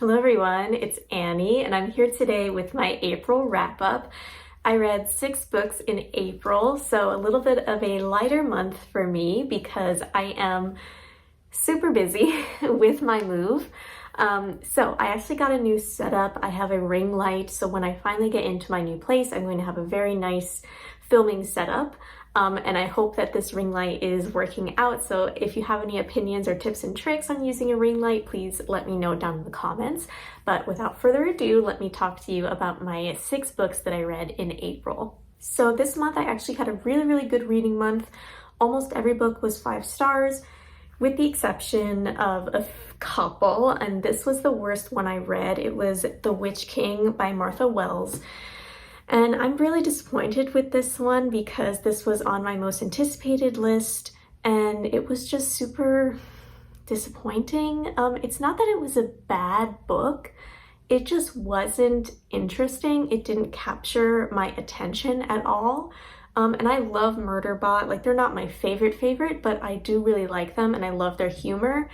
Hello everyone, it's Annie and I'm here today with my April wrap-up. I read 6 books in April, so a little bit of a lighter month for me because I am super busy with my move. So I actually got a new setup. I have a ring light, so when I finally get into my new place, I'm going to have a very nice filming setup. And I hope that this ring light is working out. So if you have any opinions or tips and tricks on using a ring light, please let me know down in the comments. But without further ado, let me talk to you about my 6 books that I read in April. So this month I actually had a really good reading month. Almost every book was 5 stars, with the exception of a couple, and this was the worst one I read. It was The Witch King by Martha Wells. And I'm really disappointed with this one because this was on my most anticipated list and it was just super disappointing. It's not that it was a bad book, it just wasn't interesting. It didn't capture my attention at all. And I love Murderbot. Like, they're not my favorite, but I do really like them and I love their humor.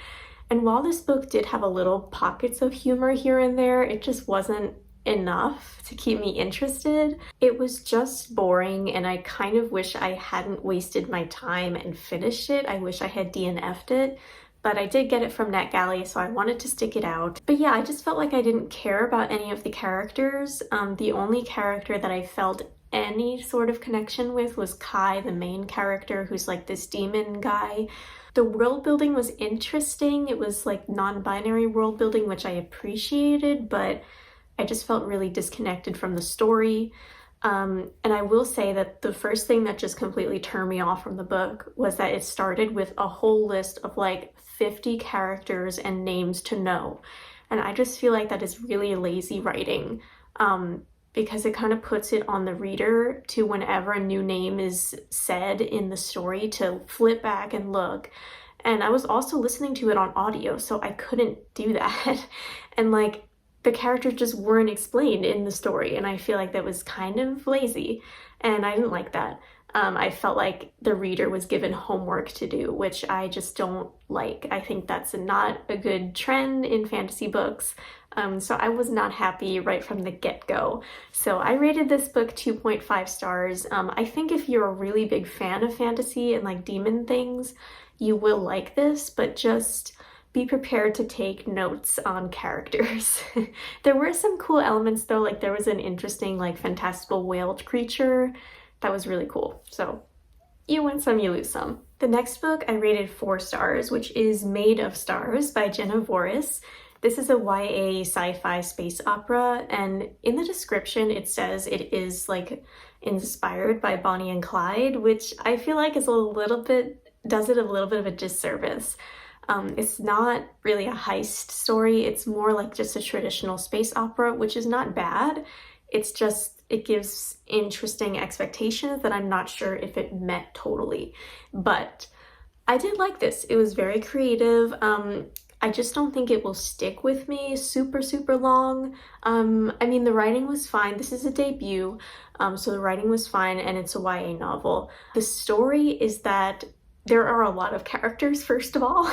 And while this book did have a little pockets of humor here and there, it just wasn't enough to keep me interested. It was just boring and I kind of wish I hadn't wasted my time and finished it. I wish I had DNF'd it, but I did get it from NetGalley, so I wanted to stick it out. But yeah, I just felt like I didn't care about any of the characters. The only character that I felt any sort of connection with was Kai, the main character, who's like this demon guy. The world building was interesting. It was like non-binary world building, which I appreciated, but I just felt really disconnected from the story. And I will say that the first thing that just completely turned me off from the book was that it started with a whole list of like 50 characters and names to know. And I just feel like that is really lazy writing, because it kind of puts it on the reader to, whenever a new name is said in the story, to flip back and look. And I was also listening to it on audio, so I couldn't do that. And like, the characters just weren't explained in the story, and I feel like that was kind of lazy, and I didn't like that. I felt like the reader was given homework to do, which I just don't like. I think that's not a good trend in fantasy books, so I was not happy right from the get-go. So I rated this book 2.5 stars. I think if you're a really big fan of fantasy and like demon things, you will like this, but just be prepared to take notes on characters. There were some cool elements though, like there was an interesting like fantastical whale creature that was really cool. So you win some, you lose some. The next book I rated 4 stars, which is Made of Stars by Jenna Voris. This is a YA sci-fi space opera, and in the description it says it is like inspired by Bonnie and Clyde, which I feel like is does it a little bit of a disservice. It's not really a heist story. It's more like just a traditional space opera, which is not bad. It's just, it gives interesting expectations that I'm not sure if it met totally. But I did like this. It was very creative. I just don't think it will stick with me super long. I mean, the writing was fine. This is a debut, so the writing was fine, and it's a YA novel. The story is that there are a lot of characters, first of all.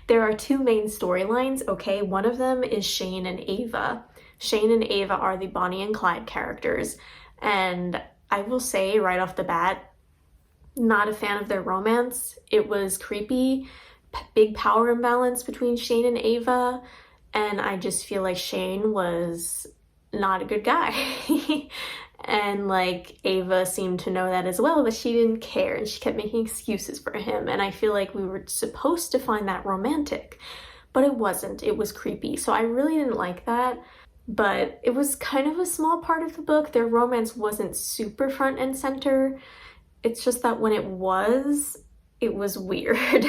There are 2 main storylines, okay? One of them is Shane and Ava. Shane and Ava are the Bonnie and Clyde characters, and I will say right off the bat, not a fan of their romance. It was creepy, big power imbalance between Shane and Ava, and I just feel like Shane was not a good guy. And like Ava seemed to know that as well, but she didn't care and she kept making excuses for him. And I feel like we were supposed to find that romantic, but it wasn't. It was creepy. So I really didn't like that, but it was kind of a small part of the book. Their romance wasn't super front and center. It's just that when it was weird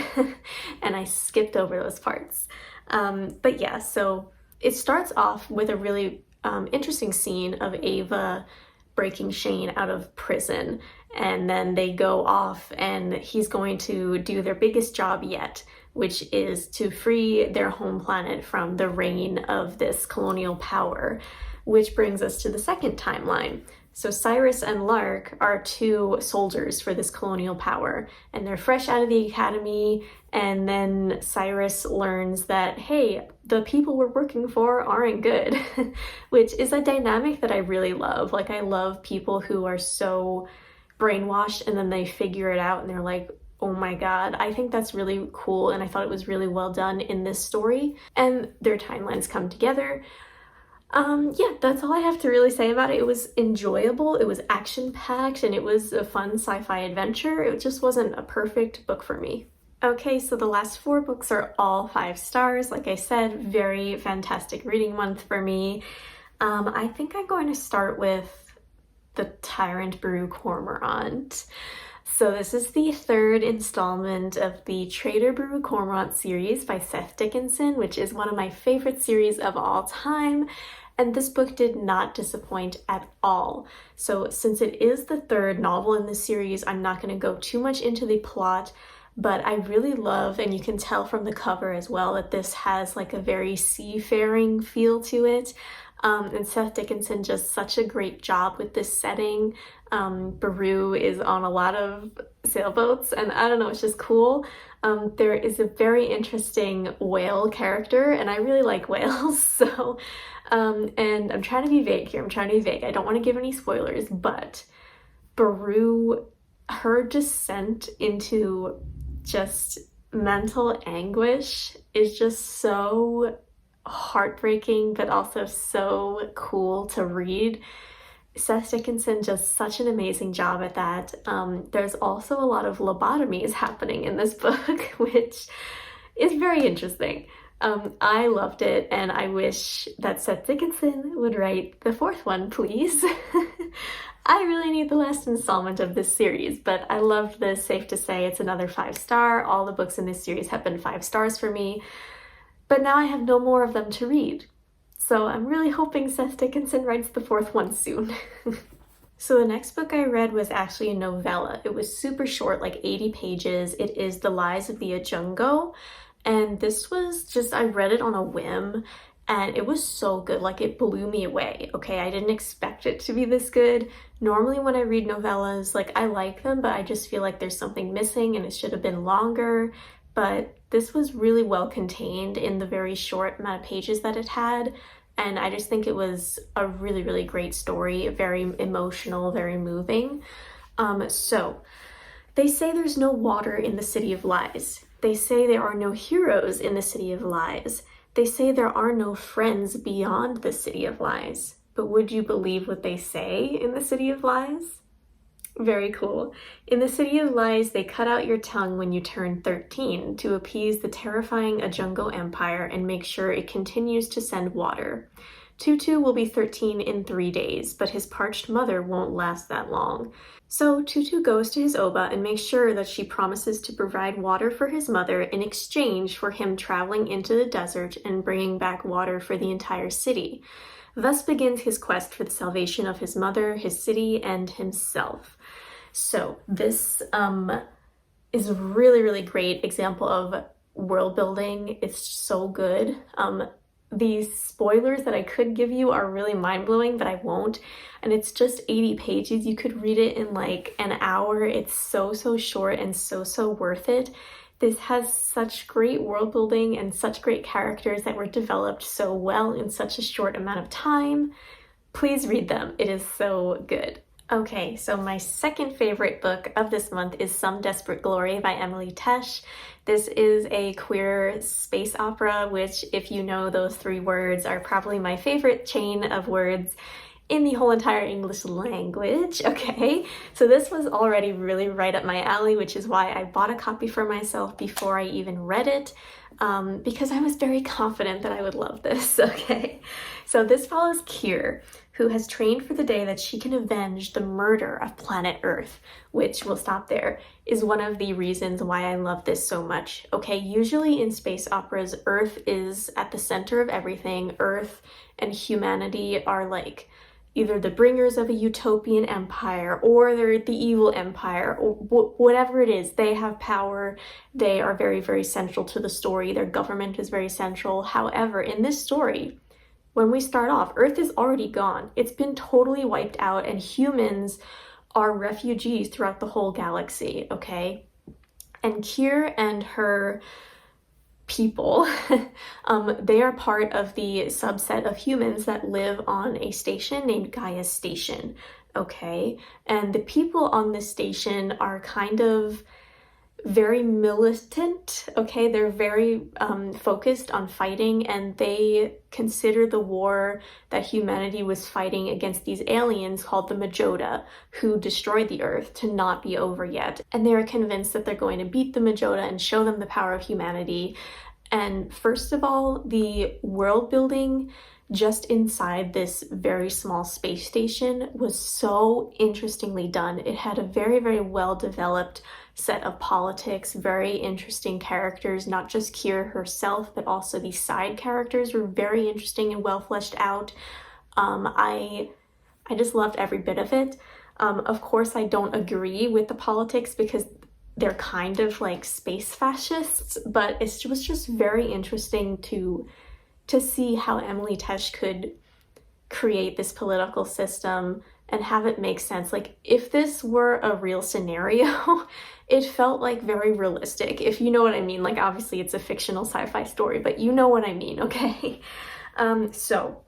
and I skipped over those parts. But yeah, so it starts off with a really interesting scene of Ava breaking Shane out of prison, and then they go off and he's going to do their biggest job yet, which is to free their home planet from the reign of this colonial power, which brings us to the second timeline. So Cyrus and Lark are 2 soldiers for this colonial power, and they're fresh out of the academy, and then Cyrus learns that, hey, the people we're working for aren't good, which is a dynamic that I really love. Like, I love people who are so brainwashed and then they figure it out and they're like, oh my god. I think that's really cool, and I thought it was really well done in this story, and their timelines come together. Yeah, that's all I have to really say about it. It was enjoyable, it was action-packed, and it was a fun sci-fi adventure. It just wasn't a perfect book for me. Okay, so the last 4 books are all 5 stars. Like I said, very fantastic reading month for me. I think I'm going to start with The Tyrant Brew Cormorant. So this is the 3rd installment of the Trader Brew Cormorant series by Seth Dickinson, which is one of my favorite series of all time. And this book did not disappoint at all. So since it is the 3rd novel in the series, I'm not going to go too much into the plot, but I really love, and you can tell from the cover as well, that this has like a very seafaring feel to it. And Seth Dickinson does such a great job with this setting. Baru is on a lot of sailboats, and I don't know, it's just cool. There is a very interesting whale character, and I really like whales, so, and I'm trying to be vague here, I don't want to give any spoilers, but Baru, her descent into just mental anguish is just so heartbreaking, but also so cool to read. Seth Dickinson does such an amazing job at that. There's also a lot of lobotomies happening in this book, which is very interesting. I loved it, and I wish that Seth Dickinson would write the 4th one, please. I really need the last installment of this series, but I loved this. Safe to say it's another 5-star. All the books in this series have been 5 stars for me, but now I have no more of them to read. So I'm really hoping Seth Dickinson writes the 4th one soon. So the next book I read was actually a novella. It was super short, like 80 pages. It is The Lies of the Ajungo. And this was just, I read it on a whim, and it was so good. Like, it blew me away. Okay, I didn't expect it to be this good. Normally when I read novellas, like, I like them, but I just feel like there's something missing and it should have been longer. But this was really well contained in the very short amount of pages that it had. And I just think it was a really, really great story, very emotional, very moving. So they say there's no water in the City of Lies. They say there are no heroes in the City of Lies. They say there are no friends beyond the City of Lies. But would you believe what they say in the City of Lies? Very cool. In the City of Lies, they cut out your tongue when you turn 13 to appease the terrifying Ajungo Empire and make sure it continues to send water. Tutu will be 13 in 3 days, but his parched mother won't last that long. So Tutu goes to his Oba and makes sure that she promises to provide water for his mother in exchange for him traveling into the desert and bringing back water for the entire city. Thus begins his quest for the salvation of his mother, his city, and himself. So this is a really, really great example of world building. It's so good. These spoilers that I could give you are really mind-blowing, but I won't. And it's just 80 pages. You could read it in like an hour. It's so, so short and so, so worth it. This has such great world building and such great characters that were developed so well in such a short amount of time. Please read them. It is so good. Okay, so my second favorite book of this month is Some Desperate Glory by Emily Tesh. This is a queer space opera, which, if you know those 3 words, are probably my favorite chain of words in the whole entire English language. Okay, so this was already really right up my alley, which is why I bought a copy for myself before I even read it, because I was very confident that I would love this. Okay, so this follows Kier, who has trained for the day that she can avenge the murder of planet Earth, which, we'll stop there, is one of the reasons why I love this so much. Okay, usually in space operas, Earth is at the center of everything. Earth and humanity are like either the bringers of a utopian empire, or they're the evil empire, or whatever it is. They have power. They are very, very central to the story. Their government is very central. However, in this story, when we start off, Earth is already gone. It's been totally wiped out, and humans are refugees throughout the whole galaxy, okay? And Kier and her people. They are part of the subset of humans that live on a station named Gaia Station, okay? And the people on this station are kind of very militant, okay? They're very focused on fighting, and they consider the war that humanity was fighting against these aliens called the Majota, who destroyed the Earth, to not be over yet. And they are convinced that they're going to beat the Majota and show them the power of humanity. And first of all, the world building just inside this very small space station was so interestingly done. It had a very, very well developed set of politics, very interesting characters, not just Kier herself, but also the side characters were very interesting and well fleshed out. I just loved every bit of it. Of course, I don't agree with the politics because they're kind of like space fascists, but it was just very interesting to see how Emily Tesh could create this political system and have it make sense. Like, if this were a real scenario, it felt like very realistic, if you know what I mean. Like, obviously it's a fictional sci-fi story, but you know what I mean, okay? So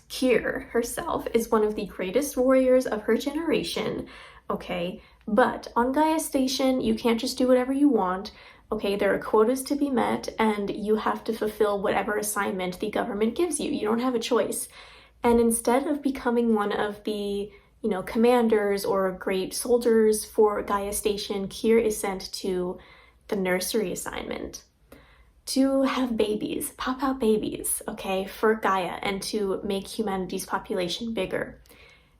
Kier herself is one of the greatest warriors of her generation, okay? But on Gaia Station, you can't just do whatever you want. Okay, there are quotas to be met, and you have to fulfill whatever assignment the government gives you. You don't have a choice. And instead of becoming one of the, commanders or great soldiers for Gaia Station, Kier is sent to the nursery assignment to have babies, pop out babies, okay, for Gaia, and to make humanity's population bigger.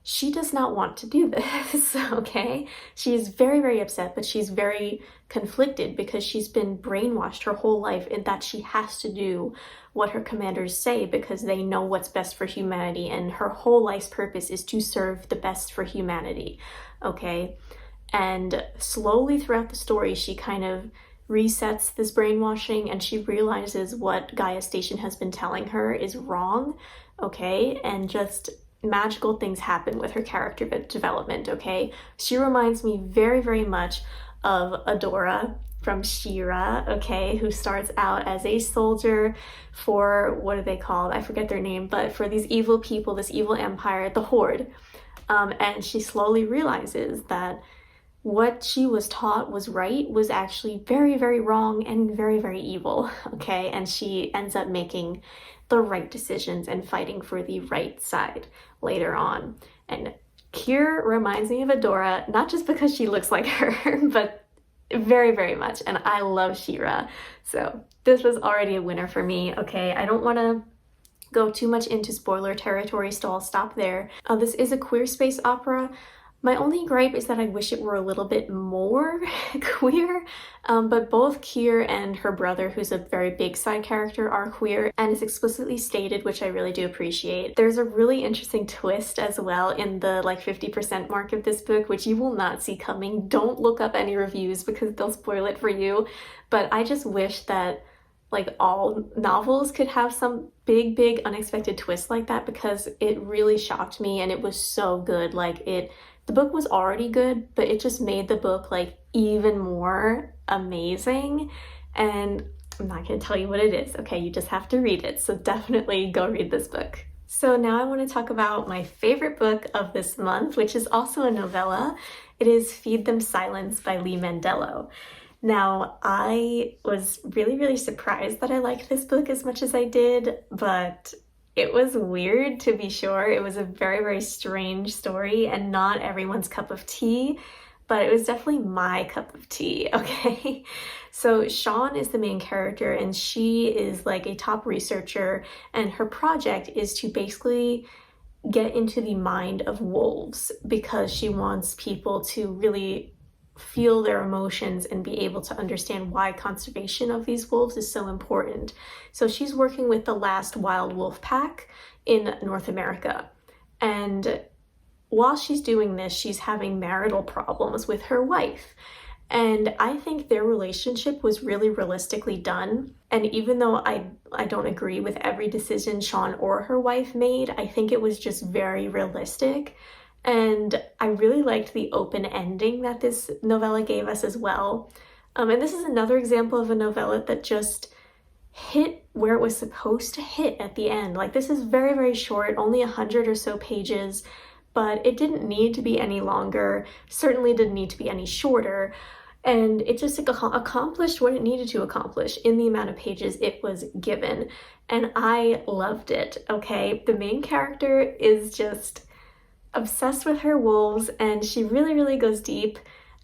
She does not want to do this, okay? She's very, very upset, but she's very conflicted because she's been brainwashed her whole life in that she has to do what her commanders say because they know what's best for humanity, and her whole life's purpose is to serve the best for humanity, okay? And slowly throughout the story, she kind of resets this brainwashing, and she realizes what Gaia Station has been telling her is wrong, okay? And just magical things happen with her character development, okay? She reminds me very, very much of Adora from She-Ra, okay, who starts out as a soldier for, what are they called? I forget their name, but for these evil people, this evil empire, the Horde. And she slowly realizes that what she was taught was right was actually very, very wrong and very, very evil, okay? And she ends up making the right decisions and fighting for the right side later on. And Kier reminds me of Adora, not just because she looks like her, but very, very much. And I love She-Ra. So this was already a winner for me, okay? I don't want to go too much into spoiler territory, so I'll stop there. This is a queer space opera. My only gripe is that I wish it were a little bit more queer, but both Kier and her brother, who's a very big side character, are queer, and it's explicitly stated, which I really do appreciate. There's a really interesting twist as well in the 50% mark of this book, which you will not see coming. Don't look up any reviews because they'll spoil it for you, but I just wish that all novels could have some big unexpected twist like that, because it really shocked me and it was so good. The book was already good, but it just made the book even more amazing. And I'm not going to tell you what it is, okay? You just have to read it. So definitely go read this book. So now I want to talk about my favorite book of this month, which is also a novella. It is Feed Them Silence by Lee Mandello. Now, I was really surprised that I liked this book as much as I did, but it was weird, to be sure. It was a very strange story and not everyone's cup of tea, but it was definitely my cup of tea, okay? So Sean is the main character, and she is a top researcher, and her project is to basically get into the mind of wolves because she wants people to really feel their emotions and be able to understand why conservation of these wolves is so important. So she's working with the last wild wolf pack in North America. And while she's doing this, she's having marital problems with her wife. And I think their relationship was really realistically done. And even though I don't agree with every decision Sean or her wife made, I think it was just very realistic. And I really liked the open ending that this novella gave us as well. And this is another example of a novella that just hit where it was supposed to hit at the end. Like, this is very, very short, only 100 or so pages, but it didn't need to be any longer, certainly didn't need to be any shorter, and it just accomplished what it needed to accomplish in the amount of pages it was given, and I loved it, okay? The main character is just obsessed with her wolves, and she really, really goes deep.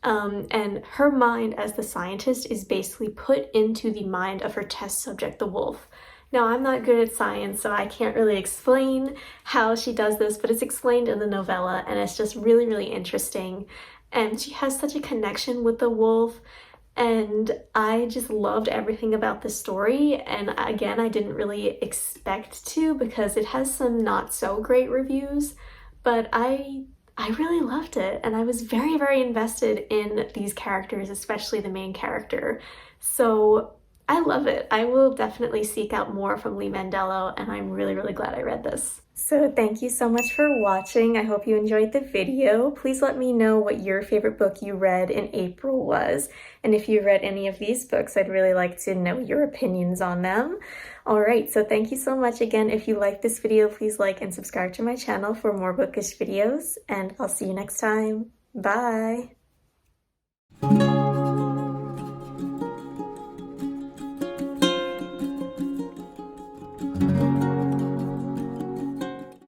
And her mind as the scientist is basically put into the mind of her test subject, the wolf. Now, I'm not good at science, so I can't really explain how she does this, but it's explained in the novella, and it's just really, really interesting. And she has such a connection with the wolf, and I just loved everything about the story. And again, I didn't really expect to, because it has some not so great reviews, but I really loved it, and I was very, very invested in these characters, especially the main character. So I love it. I will definitely seek out more from Lee Mandello, and I'm really, really glad I read this. So thank you so much for watching. I hope you enjoyed the video. Please let me know what your favorite book you read in April was. And if you read any of these books, I'd really like to know your opinions on them. All right, so thank you so much again. If you like this video, please like and subscribe to my channel for more bookish videos, and I'll see you next time. Bye!